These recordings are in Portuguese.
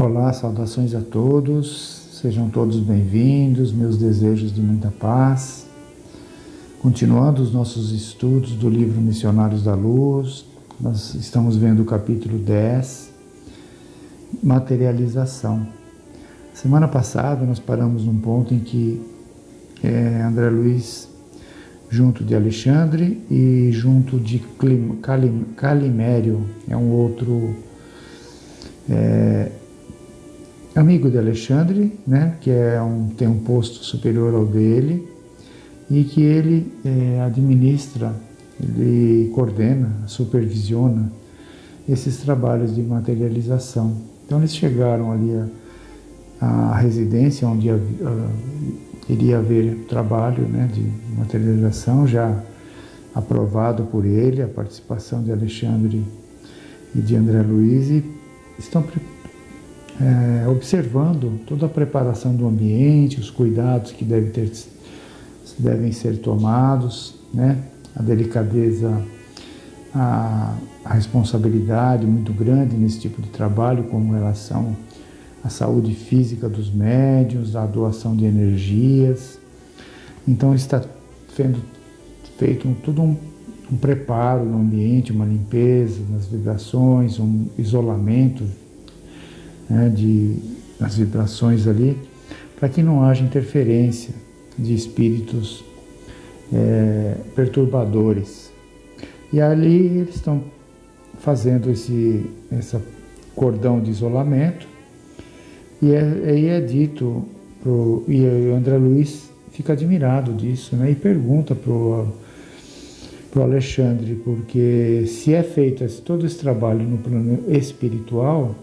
Olá, saudações a todos, sejam todos bem-vindos, meus desejos de muita paz. Continuando os nossos estudos do livro Missionários da Luz, nós estamos vendo o capítulo 10, Materialização. Semana passada nós paramos num ponto em que André Luiz, junto de Alexandre e junto de Calimério, é um outro amigo de Alexandre, né, que tem um posto superior ao dele e que ele administra, ele coordena, supervisiona esses trabalhos de materialização. Então eles chegaram ali à residência onde iria haver trabalho, né, de materialização, já aprovado por ele, a participação de Alexandre e de André Luiz, e estão observando toda a preparação do ambiente, os cuidados que devem ser tomados, né? A delicadeza, a responsabilidade muito grande nesse tipo de trabalho com relação à saúde física dos médiuns, à doação de energias. Então está sendo feito todo um preparo no ambiente, uma limpeza nas vibrações, um isolamento, né, das vibrações ali, para que não haja interferência de espíritos perturbadores. E ali eles estão fazendo esse cordão de isolamento, e aí é dito, e o André Luiz fica admirado disso, né, e pergunta para o Alexandre, porque se é feito todo esse trabalho no plano espiritual,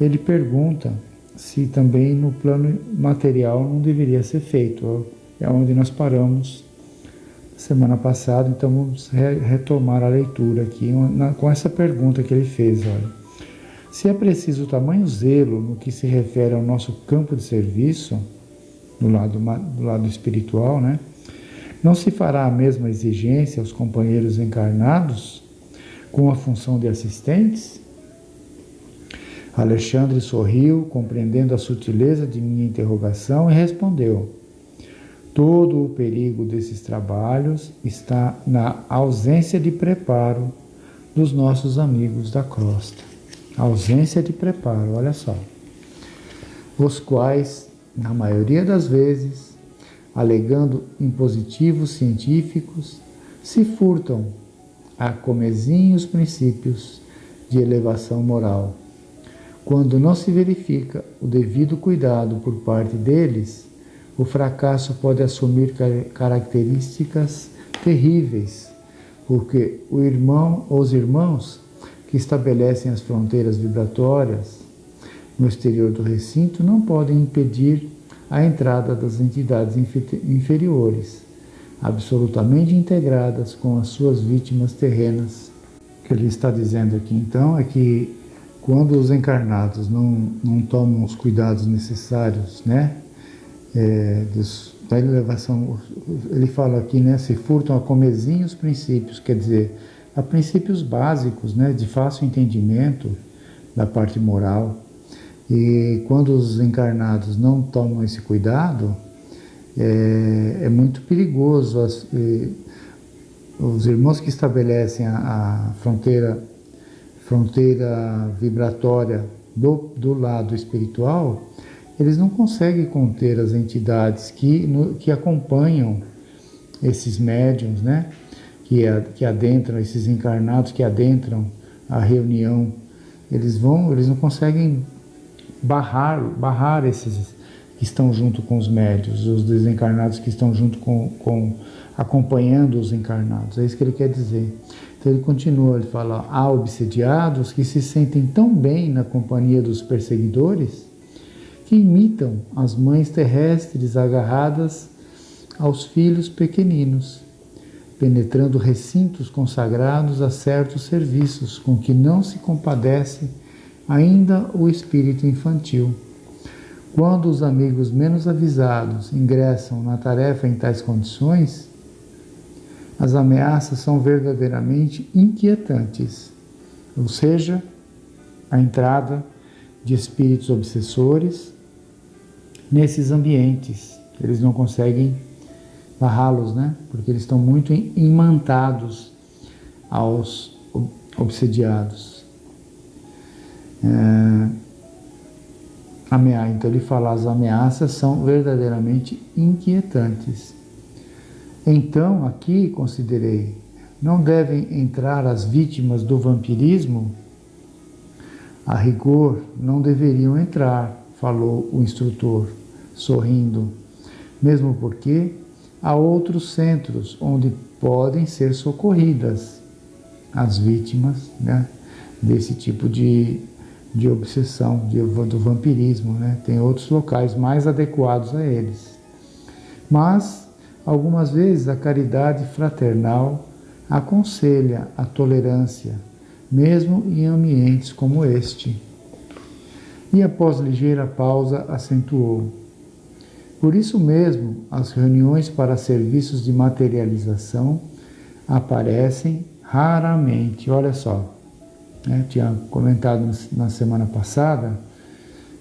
ele pergunta se também no plano material não deveria ser feito. É onde nós paramos semana passada, então vamos retomar a leitura aqui com essa pergunta que ele fez. Olha, se é preciso tamanho zelo no que se refere ao nosso campo de serviço, do lado espiritual, né? Não se fará a mesma exigência aos companheiros encarnados com a função de assistentes? Alexandre sorriu, compreendendo a sutileza de minha interrogação, e respondeu: todo o perigo desses trabalhos está na ausência de preparo dos nossos amigos da crosta. Ausência de preparo, olha só. Os quais, na maioria das vezes, alegando impositivos científicos, se furtam a comezinhos princípios de elevação moral. Quando não se verifica o devido cuidado por parte deles, o fracasso pode assumir características terríveis, porque os irmãos que estabelecem as fronteiras vibratórias no exterior do recinto não podem impedir a entrada das entidades inferiores, absolutamente integradas com as suas vítimas terrenas. O que ele está dizendo aqui, então, é que quando os encarnados não tomam os cuidados necessários, né, da elevação, ele fala aqui, né, se furtam a comezinhos princípios, quer dizer, a princípios básicos, né, de fácil entendimento da parte moral. E quando os encarnados não tomam esse cuidado, é muito perigoso. Os irmãos que estabelecem a fronteira vibratória do lado espiritual, eles não conseguem conter as entidades que acompanham esses médiuns, né? que adentram, esses encarnados que adentram a reunião. Eles não conseguem barrar esses que estão junto com os médiuns, os desencarnados que estão junto acompanhando os encarnados. É isso que ele quer dizer. Então ele continua, ele fala: há obsediados que se sentem tão bem na companhia dos perseguidores que imitam as mães terrestres agarradas aos filhos pequeninos, penetrando recintos consagrados a certos serviços com que não se compadece ainda o espírito infantil. Quando os amigos menos avisados ingressam na tarefa em tais condições, as ameaças são verdadeiramente inquietantes, ou seja, a entrada de espíritos obsessores nesses ambientes. Eles não conseguem barrá-los, né? Porque eles estão muito imantados aos obsediados. Então ele fala, as ameaças são verdadeiramente inquietantes. Então, aqui considerei, não devem entrar as vítimas do vampirismo? A rigor, não deveriam entrar, falou o instrutor, sorrindo, mesmo porque há outros centros onde podem ser socorridas as vítimas, né, desse tipo de obsessão, do vampirismo, né? Tem outros locais mais adequados a eles. Mas, algumas vezes, a caridade fraternal aconselha a tolerância, mesmo em ambientes como este. E após ligeira pausa, acentuou: por isso mesmo, as reuniões para serviços de materialização aparecem raramente. Olha só, tinha comentado na semana passada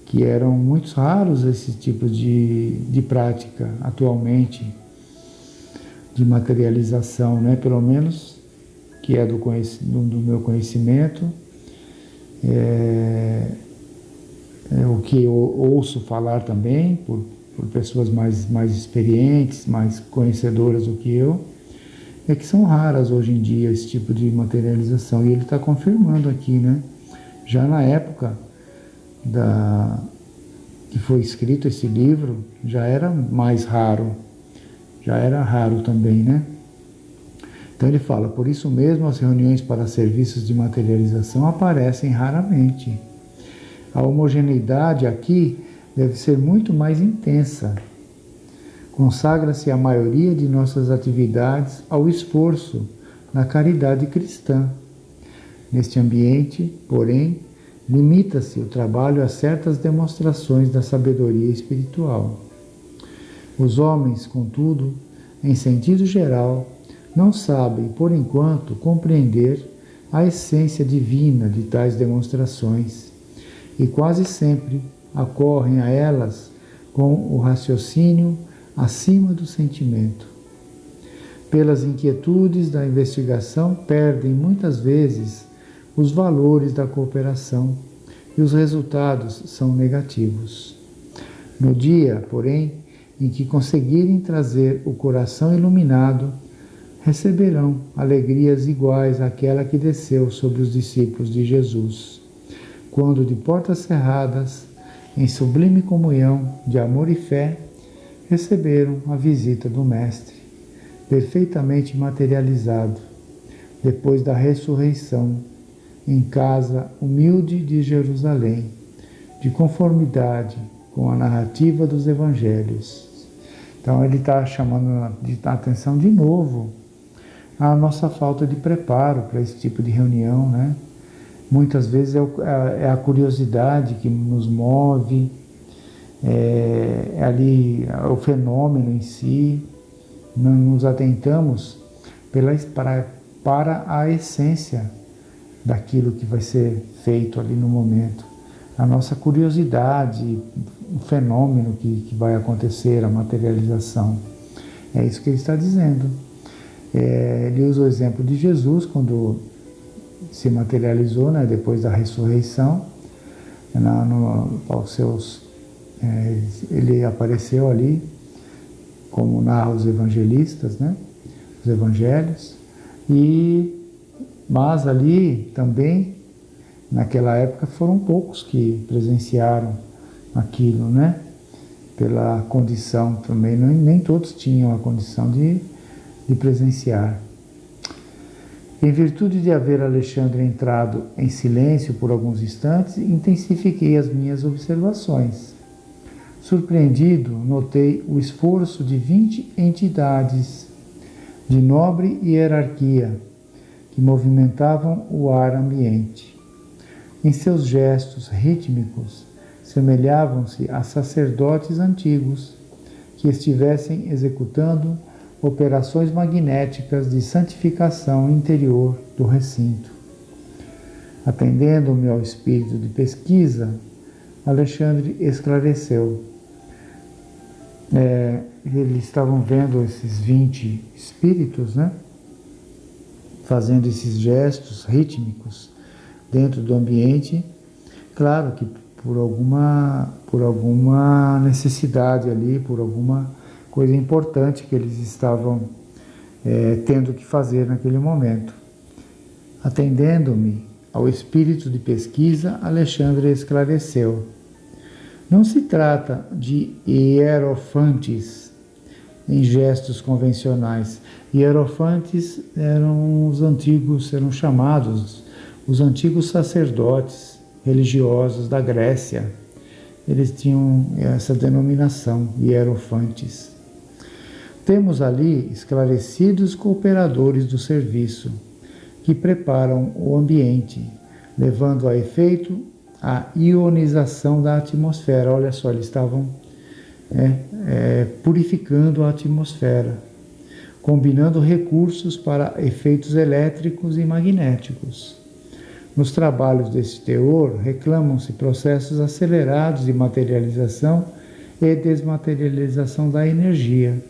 que eram muito raros esses tipos de prática atualmente, de materialização, né? Pelo menos que é do meu conhecimento, o que eu ouço falar também por pessoas mais experientes, mais conhecedoras do que eu, é que são raras hoje em dia esse tipo de materialização. E ele está confirmando aqui, né? Já na época que foi escrito esse livro, já era mais raro. Já era raro também, né? Então ele fala, por isso mesmo as reuniões para serviços de materialização aparecem raramente. A homogeneidade aqui deve ser muito mais intensa. Consagra-se a maioria de nossas atividades ao esforço na caridade cristã. Neste ambiente, porém, limita-se o trabalho a certas demonstrações da sabedoria espiritual. Os homens, contudo, em sentido geral, não sabem, por enquanto, compreender a essência divina de tais demonstrações e quase sempre acorrem a elas com o raciocínio acima do sentimento. Pelas inquietudes da investigação, perdem muitas vezes os valores da cooperação e os resultados são negativos. No dia, porém, em que conseguirem trazer o coração iluminado, receberão alegrias iguais àquela que desceu sobre os discípulos de Jesus, quando de portas cerradas, em sublime comunhão de amor e fé, receberam a visita do Mestre, perfeitamente materializado, depois da ressurreição, em casa humilde de Jerusalém, de conformidade com a narrativa dos Evangelhos. Então ele está chamando a atenção de novo a nossa falta de preparo para esse tipo de reunião, né? Muitas vezes é a curiosidade que nos move, é o fenômeno em si, não nos atentamos para a essência daquilo que vai ser feito ali no momento. A nossa curiosidade, o fenômeno que vai acontecer, a materialização. É isso que ele está dizendo. Ele usa o exemplo de Jesus, quando se materializou, né, depois da ressurreição, ele apareceu ali, como narra os evangelistas, né, os evangelhos, mas ali também, naquela época, foram poucos que presenciaram aquilo, né, pela condição também, nem todos tinham a condição de presenciar. Em virtude de haver Alexandre entrado em silêncio por alguns instantes, intensifiquei as minhas observações. Surpreendido, notei o esforço de 20 entidades de nobre hierarquia que movimentavam o ar ambiente. Em seus gestos rítmicos, semelhavam-se a sacerdotes antigos que estivessem executando operações magnéticas de santificação interior do recinto. Atendendo-me ao espírito de pesquisa, Alexandre esclareceu. Eles estavam vendo esses 20 espíritos, né? Fazendo esses gestos rítmicos dentro do ambiente. Claro que por alguma necessidade ali, por alguma coisa importante que eles estavam tendo que fazer naquele momento. Atendendo-me ao espírito de pesquisa, Alexandre esclareceu. Não se trata de hierofantes em gestos convencionais. Hierofantes eram chamados os antigos sacerdotes religiosos da Grécia. Eles tinham essa denominação, hierofantes. Temos ali esclarecidos cooperadores do serviço, que preparam o ambiente, levando a efeito a ionização da atmosfera. Olha só, eles estavam purificando a atmosfera, combinando recursos para efeitos elétricos e magnéticos. Nos trabalhos desse teor, reclamam-se processos acelerados de materialização e desmaterialização da energia.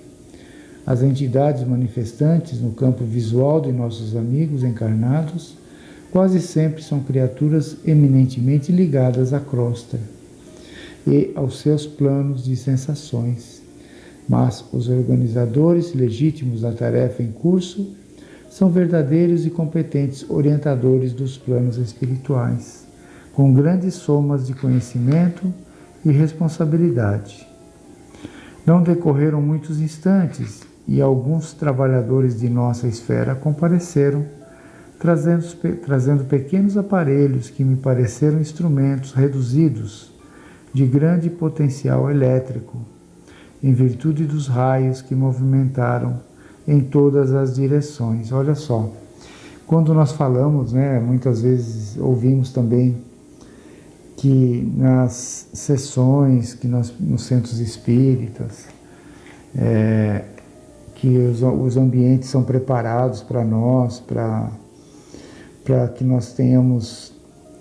As entidades manifestantes no campo visual de nossos amigos encarnados quase sempre são criaturas eminentemente ligadas à crosta e aos seus planos de sensações. Mas os organizadores legítimos da tarefa em curso são verdadeiros e competentes orientadores dos planos espirituais, com grandes somas de conhecimento e responsabilidade. Não decorreram muitos instantes e alguns trabalhadores de nossa esfera compareceram, trazendo pequenos aparelhos que me pareceram instrumentos reduzidos de grande potencial elétrico, em virtude dos raios que movimentaram em todas as direções. Olha só, quando nós falamos, muitas vezes ouvimos também que nas sessões, nos centros espíritas, que os ambientes são preparados para nós, para que nós tenhamos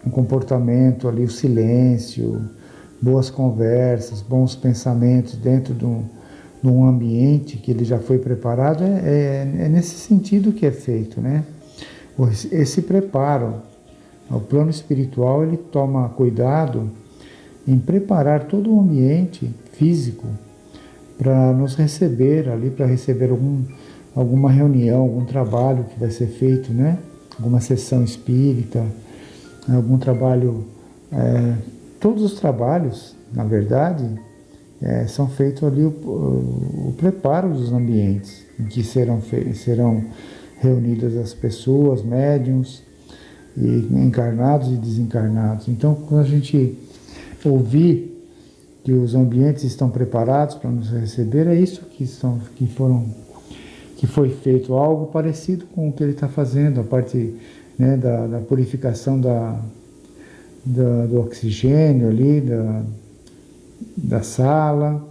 um comportamento ali, o silêncio, boas conversas, bons pensamentos dentro de um ambiente que ele já foi preparado. É nesse sentido que é feito, né? Esse preparo. O plano espiritual, ele toma cuidado em preparar todo o ambiente físico para nos receber ali, para receber alguma reunião, algum trabalho que vai ser feito, né? Alguma sessão espírita, algum trabalho. Todos os trabalhos, na verdade, são feitos ali o preparo dos ambientes em que serão reunidas as pessoas, médiuns, e encarnados e desencarnados. Então, quando a gente ouvir que os ambientes estão preparados para nos receber, é isso que foi feito, algo parecido com o que ele está fazendo, a parte, né, da purificação do oxigênio ali, da sala,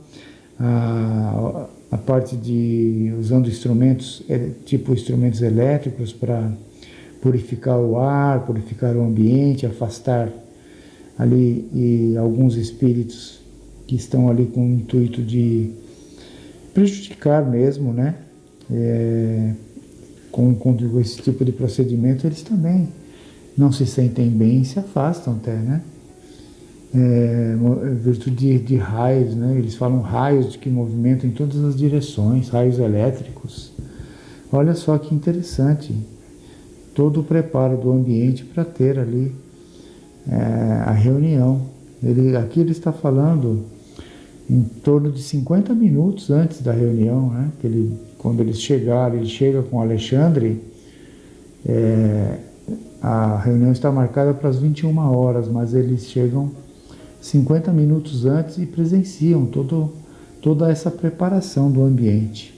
a parte de usando instrumentos, tipo instrumentos elétricos para purificar o ar, purificar o ambiente, afastar ali e alguns espíritos que estão ali com o intuito de prejudicar mesmo, né? Com esse tipo de procedimento, eles também não se sentem bem e se afastam até, né? Virtude de raios, né? Eles falam raios que movimentam em todas as direções, raios elétricos. Olha só que interessante, todo o preparo do ambiente para ter ali a reunião. Aqui ele está falando em torno de 50 minutos antes da reunião, né? Quando eles chegaram, ele chega com Alexandre, a reunião está marcada para as 21 horas, mas eles chegam 50 minutos antes e presenciam toda essa preparação do ambiente.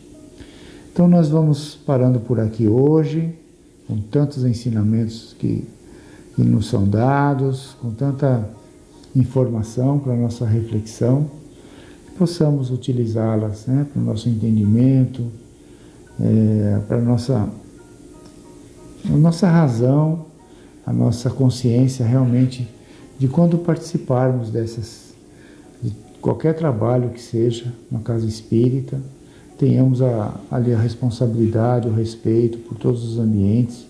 Então nós vamos parando por aqui hoje, com tantos ensinamentos que nos são dados, com tanta informação para a nossa reflexão, que possamos utilizá-las, né, para o nosso entendimento, para a nossa razão, a nossa consciência realmente de quando participarmos de qualquer trabalho que seja, na casa espírita, tenhamos ali a responsabilidade, o respeito por todos os ambientes,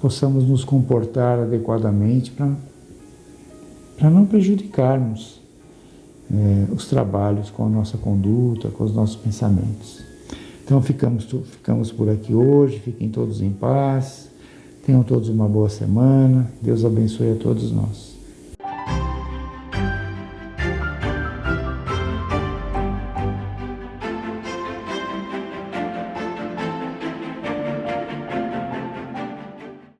possamos nos comportar adequadamente para não prejudicarmos os trabalhos com a nossa conduta, com os nossos pensamentos. Então ficamos por aqui hoje, fiquem todos em paz, tenham todos uma boa semana, Deus abençoe a todos nós.